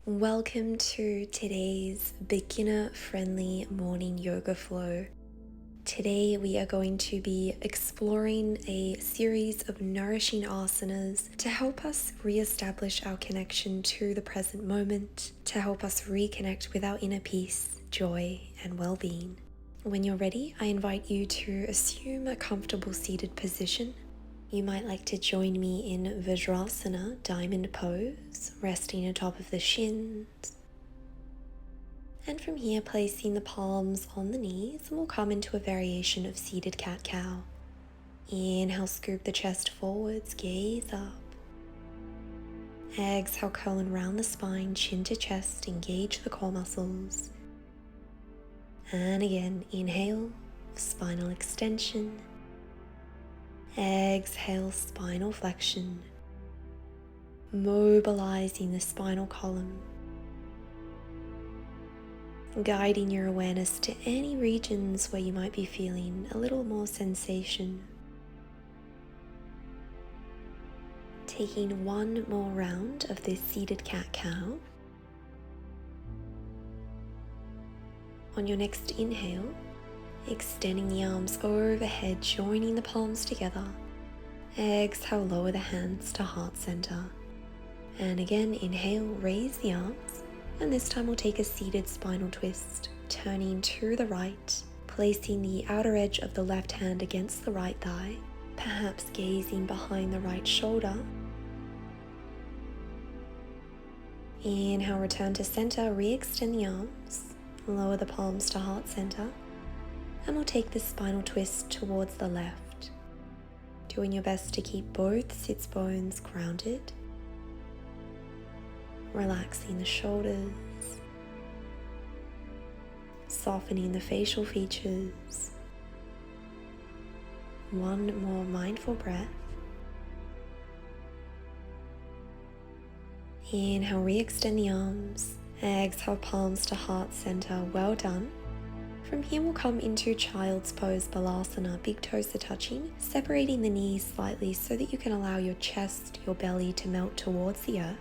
Welcome to today's beginner-friendly morning yoga flow. Today we are going to be exploring a series of nourishing asanas to help us re-establish our connection to the present moment, to help us reconnect with our inner peace, joy, and well-being. When you're ready, I invite you to assume a comfortable seated position. You might like to join me in Vajrasana, diamond pose, resting atop of the shins. And from here, placing the palms on the knees, and we'll come into a variation of seated cat-cow. Inhale, scoop the chest forwards, gaze up. Exhale, curl and round the spine, chin to chest, engage the core muscles. And again, inhale, spinal extension. Exhale, spinal flexion, mobilizing the spinal column, guiding your awareness to any regions where you might be feeling a little more sensation. Taking one more round of this seated cat-cow. On your next inhale, extending the arms overhead, joining the palms together. Exhale, lower the hands to heart center. And again, inhale, raise the arms. And this time we'll take a seated spinal twist, turning to the right, placing the outer edge of the left hand against the right thigh, perhaps gazing behind the right shoulder. Inhale, return to center, re-extend the arms, lower the palms to heart center. And we'll take this spinal twist towards the left, doing your best to keep both sits bones grounded, relaxing the shoulders, softening the facial features. One more mindful breath. Inhale, re-extend the arms. Exhale, palms to heart center. Well done. From here we'll come into Child's Pose, Balasana. Big toes are touching, separating the knees slightly so that you can allow your chest, your belly to melt towards the earth.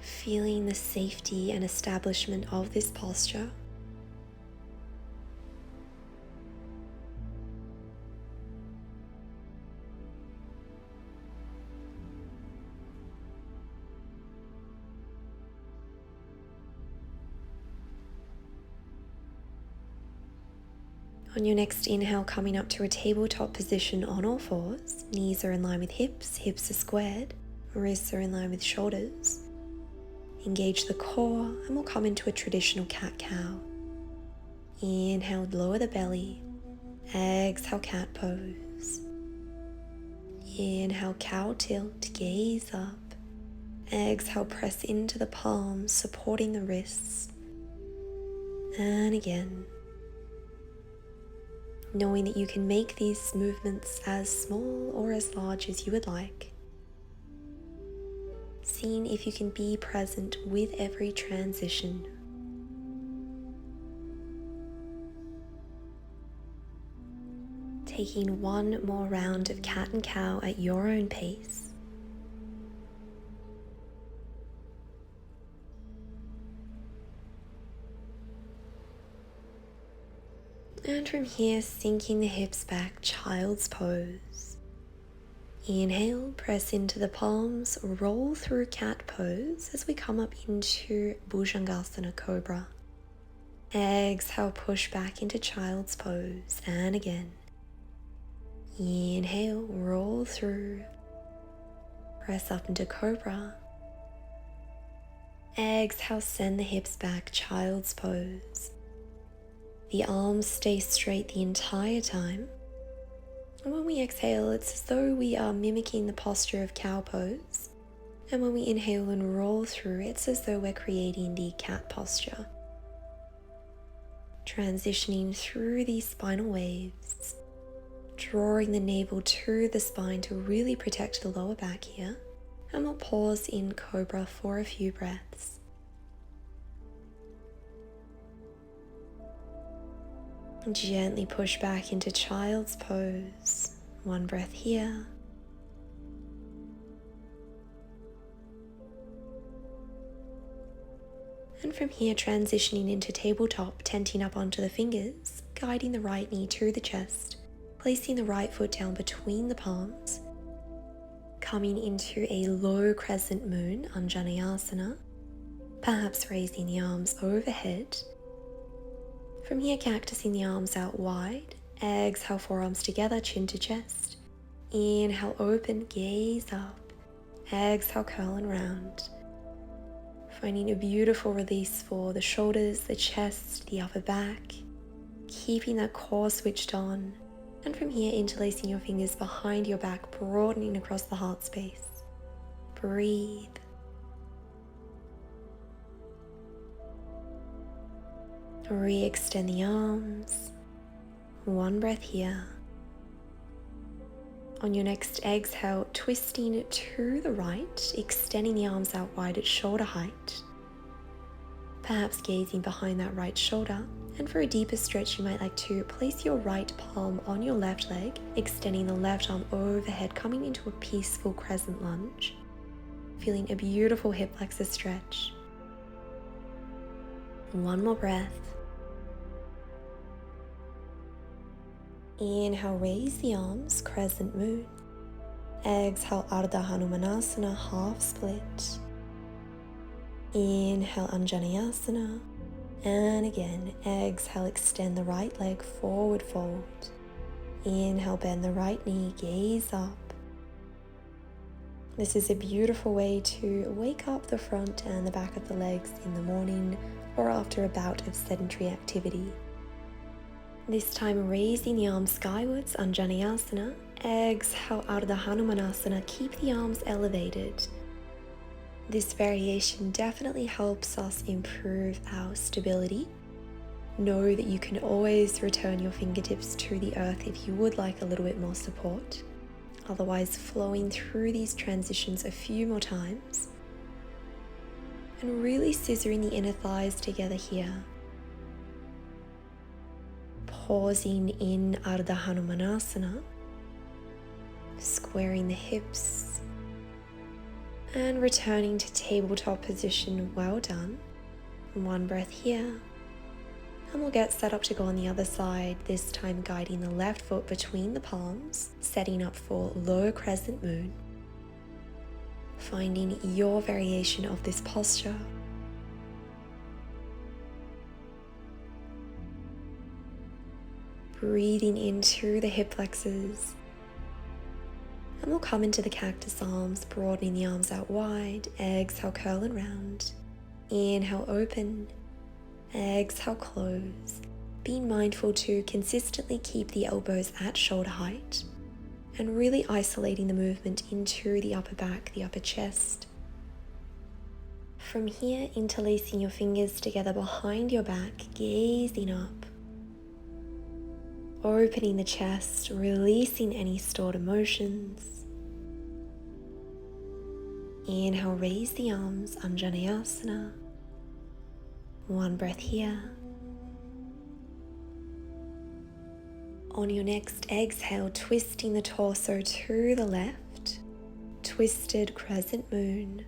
Feeling the safety and establishment of this posture. On your next inhale, coming up to a tabletop position on all fours. Knees are in line with hips, hips are squared, wrists are in line with shoulders. Engage the core and we'll come into a traditional cat-cow. Inhale, lower the belly. Exhale, cat pose. Inhale, cow tilt, gaze up. Exhale, press into the palms, supporting the wrists. And again. Knowing that you can make these movements as small or as large as you would like. Seeing if you can be present with every transition. Taking one more round of cat and cow at your own pace. And from here, sinking the hips back, child's pose. Inhale, press into the palms, roll through cat pose as we come up into Bhujangasana, cobra. Exhale, push back into child's pose, and again. Inhale, roll through. Press up into cobra. Exhale, send the hips back, child's pose. The arms stay straight the entire time. And when we exhale, it's as though we are mimicking the posture of cow pose. And when we inhale and roll through, it's as though we're creating the cat posture. Transitioning through these spinal waves, drawing the navel to the spine to really protect the lower back here. And we'll pause in cobra for a few breaths. Gently push back into child's pose. One breath here. And from here, transitioning into tabletop, tenting up onto the fingers, guiding the right knee to the chest, placing the right foot down between the palms, coming into a low crescent moon, Bhujangasana, perhaps raising the arms overhead. From here, cactusing the arms out wide, exhale, forearms together, chin to chest. Inhale, open, gaze up. Exhale, curl and round. Finding a beautiful release for the shoulders, the chest, the upper back. Keeping that core switched on. And from here, interlacing your fingers behind your back, broadening across the heart space. Breathe. Re-extend the arms. One breath here. On your next exhale, twisting to the right, extending the arms out wide at shoulder height. Perhaps gazing behind that right shoulder. And for a deeper stretch, you might like to place your right palm on your left leg, extending the left arm overhead, coming into a peaceful crescent lunge. Feeling a beautiful hip flexor stretch. One more breath. Inhale, raise the arms, crescent moon. Exhale, Urdhva Mukha half split. Inhale, Anjaneyasana. And again, exhale, extend the right leg, forward fold. Inhale, bend the right knee, gaze up. This is a beautiful way to wake up the front and the back of the legs in the morning or after a bout of sedentary activity. This time, raising the arms skywards, Anjaneyasana. Exhale, Urdhva Hanumanasana. Keep the arms elevated. This variation definitely helps us improve our stability. Know that you can always return your fingertips to the earth if you would like a little bit more support. Otherwise, flowing through these transitions a few more times. And really scissoring the inner thighs together here. Pausing in Urdhva Hanumanasana, squaring the hips, and returning to tabletop position. Well done. One breath here, and we'll get set up to go on the other side, this time guiding the left foot between the palms, setting up for low crescent moon. Finding your variation of this posture. Breathing into the hip flexors. And we'll come into the cactus arms, broadening the arms out wide. Exhale, curl and round. Inhale, open. Exhale, close. Being mindful to consistently keep the elbows at shoulder height. And really isolating the movement into the upper back, the upper chest. From here, interlacing your fingers together behind your back, gazing up. Opening the chest, releasing any stored emotions. Inhale, raise the arms, Anjaneyasana. One breath here. On your next exhale, twisting the torso to the left, twisted crescent moon.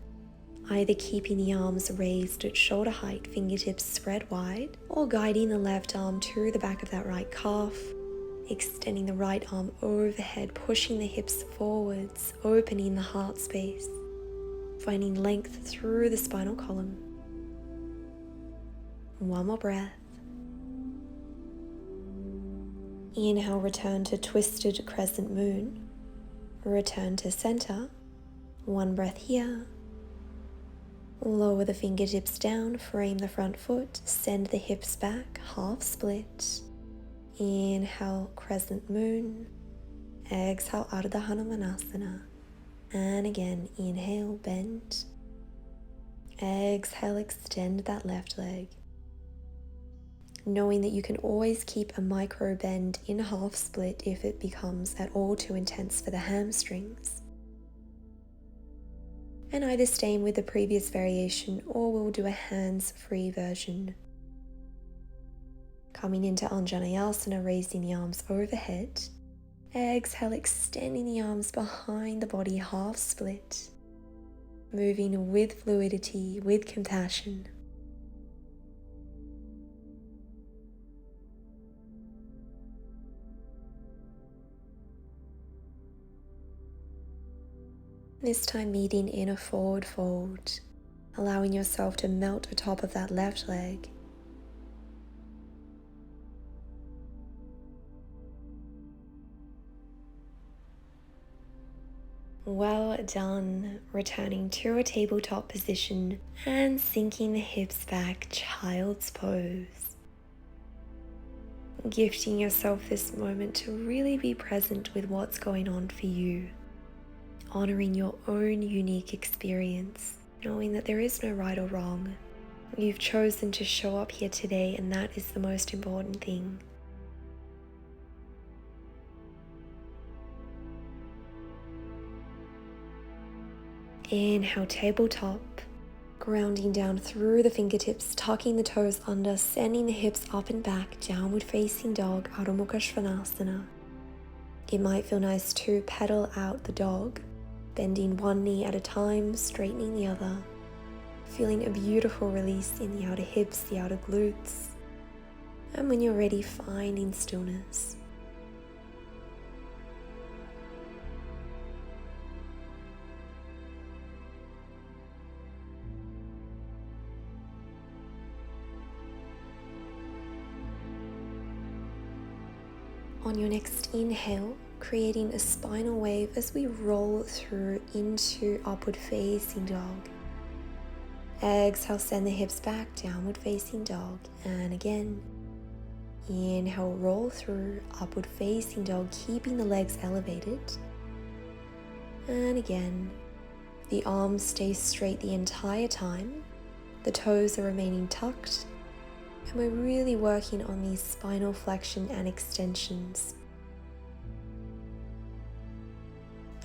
Either keeping the arms raised at shoulder height, fingertips spread wide, or guiding the left arm to the back of that right calf. Extending the right arm overhead, pushing the hips forwards, opening the heart space, finding length through the spinal column. One more breath. Inhale, return to twisted crescent moon. Return to center. One breath here. Lower the fingertips down, frame the front foot, send the hips back, half split. Inhale, crescent moon. Exhale, Urdhva Hanumanasana. And again, inhale, bend. Exhale, extend that left leg. Knowing that you can always keep a micro bend in half split if it becomes at all too intense for the hamstrings. And either staying with the previous variation or we'll do a hands-free version. Coming into Anjaneyasana, raising the arms overhead. Exhale, extending the arms behind the body, half split. Moving with fluidity, with compassion. This time meeting in a forward fold, allowing yourself to melt atop of that left leg. Well done. Returning to a tabletop position and sinking the hips back, child's pose. Gifting yourself this moment to really be present with what's going on for you. Honoring your own unique experience, knowing that there is no right or wrong. You've chosen to show up here today, and that is the most important thing. Inhale, tabletop. Grounding down through the fingertips, tucking the toes under, sending the hips up and back, downward facing dog, Urdhva Mukha Svanasana. It might feel nice to pedal out the dog, bending one knee at a time, straightening the other. Feeling a beautiful release in the outer hips, the outer glutes. And when you're ready, finding stillness. On your next inhale, creating a spinal wave as we roll through into upward facing dog. Exhale, send the hips back, downward facing dog. And again, inhale, roll through, upward facing dog, keeping the legs elevated. And again, the arms stay straight the entire time. The toes are remaining tucked. And we're really working on these spinal flexion and extensions.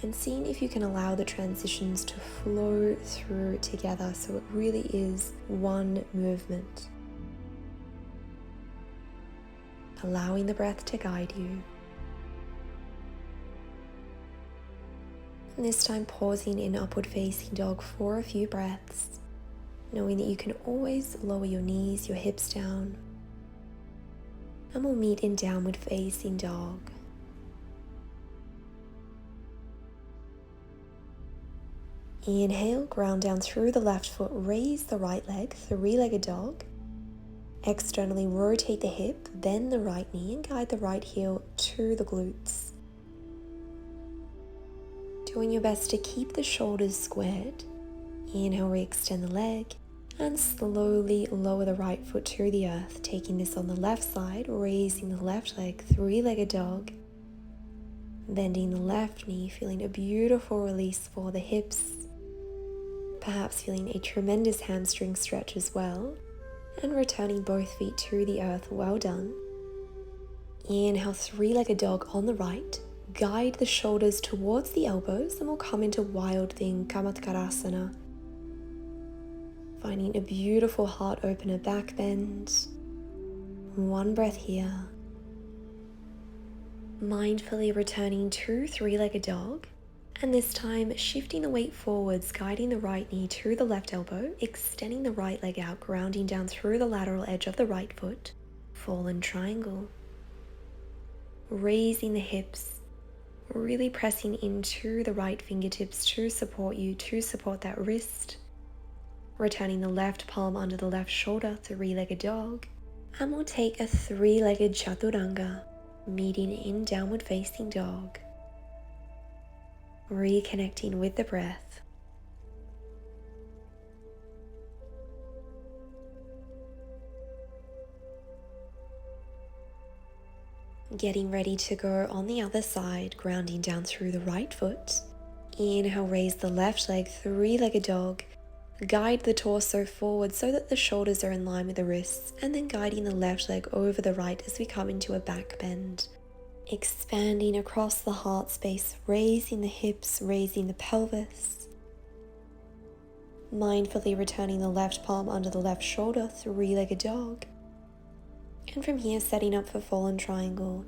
And seeing if you can allow the transitions to flow through together so it really is one movement. Allowing the breath to guide you. And this time pausing in upward facing dog for a few breaths. Knowing that you can always lower your knees, your hips down. And we'll meet in downward facing dog. Inhale, ground down through the left foot, raise the right leg, three-legged dog. Externally rotate the hip, bend the right knee and guide the right heel to the glutes. Doing your best to keep the shoulders squared. Inhale, re-extend the leg. And slowly lower the right foot to the earth, taking this on the left side, raising the left leg, three-legged dog. Bending the left knee, feeling a beautiful release for the hips. Perhaps feeling a tremendous hamstring stretch as well. And returning both feet to the earth, well done. Inhale, three-legged dog on the right. Guide the shoulders towards the elbows and we'll come into Wild Thing, Camel Pose. Finding a beautiful heart opener back bend. One breath here. Mindfully returning to three-legged dog. And this time shifting the weight forwards, guiding the right knee to the left elbow, extending the right leg out, grounding down through the lateral edge of the right foot. Fallen triangle. Raising the hips. Really pressing into the right fingertips to support you, to support that wrist. Returning the left palm under the left shoulder, three-legged dog. And we'll take a three-legged chaturanga, meeting in downward facing dog. Reconnecting with the breath. Getting ready to go on the other side, grounding down through the right foot. Inhale, raise the left leg, three-legged dog. Guide the torso forward so that the shoulders are in line with the wrists, and then guiding the left leg over the right as we come into a back bend. Expanding across the heart space, raising the hips, raising the pelvis. Mindfully returning the left palm under the left shoulder, three-legged dog. And from here, setting up for fallen triangle.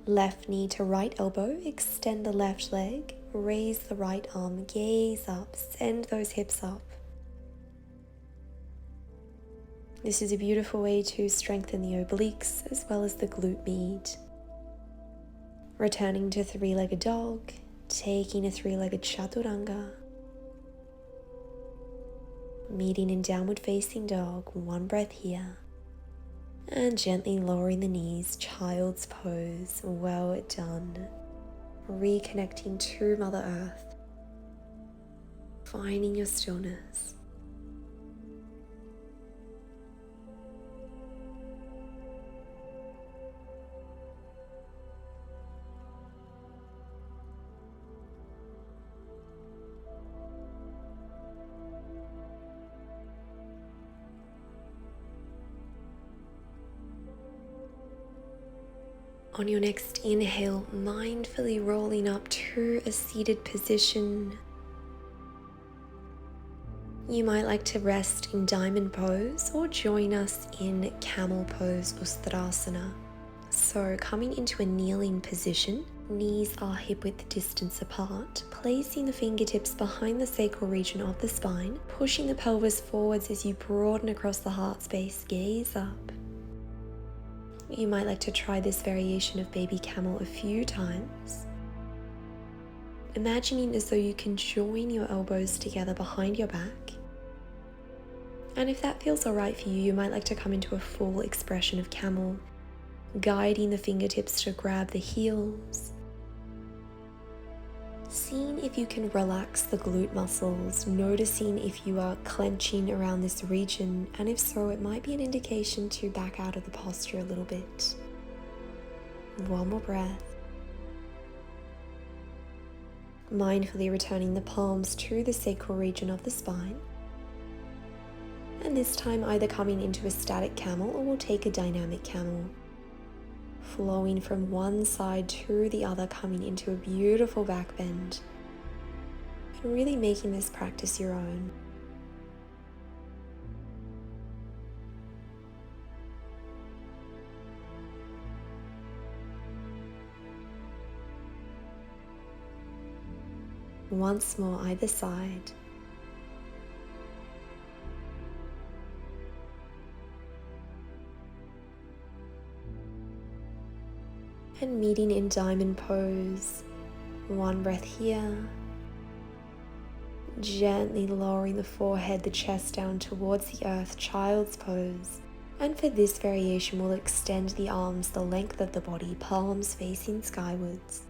Left knee to right elbow, extend the left leg, raise the right arm, gaze up, send those hips up. This is a beautiful way to strengthen the obliques as well as the glute med. Returning to three-legged dog, taking a three-legged chaturanga, Meeting in downward facing dog, one breath here. And gently lowering the knees, child's pose, well done. Reconnecting to Mother Earth. Finding your stillness. On your next inhale, mindfully rolling up to a seated position. You might like to rest in diamond pose or join us in camel pose or Ustrasana. So coming into a kneeling position, knees are hip width distance apart, placing the fingertips behind the sacral region of the spine, pushing the pelvis forwards as you broaden across the heart space, gaze up. You might like to try this variation of baby camel a few times. Imagining as though you can join your elbows together behind your back. And if that feels alright for you, you might like to come into a full expression of camel, guiding the fingertips to grab the heels. Seeing if you can relax the glute muscles, noticing if you are clenching around this region, and if so, it might be an indication to back out of the posture a little bit. One more breath. Mindfully returning the palms to the sacral region of the spine. And this time either coming into a static camel or we'll take a dynamic camel. Flowing from one side to the other, coming into a beautiful back bend. And really making this practice your own. Once more, either side. And meeting in diamond pose. One breath here. Gently lowering the forehead, the chest down towards the earth, child's pose. And for this variation, we'll extend the arms the length of the body, palms facing skywards.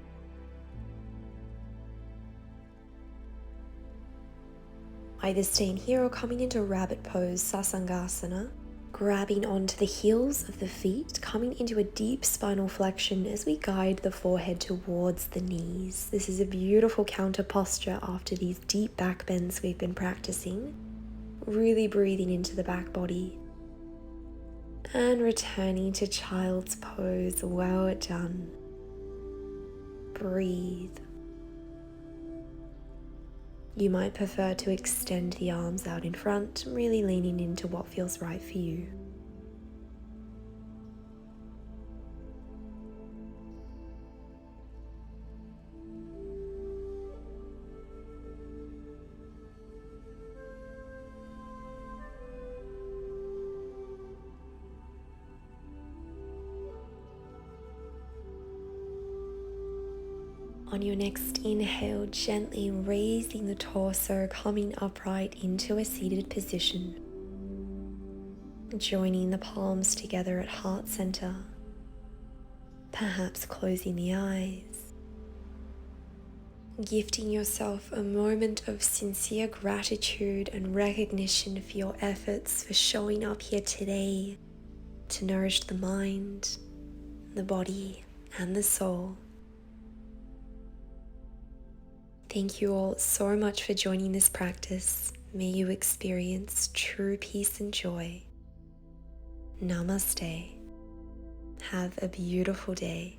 Either staying here or coming into rabbit pose, Sasangasana. Grabbing onto the heels of the feet, coming into a deep spinal flexion as we guide the forehead towards the knees. This is a beautiful counter posture after these deep back bends we've been practicing. Really breathing into the back body. And returning to child's pose, well done. Breathe. You might prefer to extend the arms out in front, really leaning into what feels right for you. On your next inhale, gently raising the torso, coming upright into a seated position. Joining the palms together at heart center. Perhaps closing the eyes. Gifting yourself a moment of sincere gratitude and recognition for your efforts for showing up here today to nourish the mind, the body, and the soul. Thank you all so much for joining this practice. May you experience true peace and joy. Namaste. Have a beautiful day.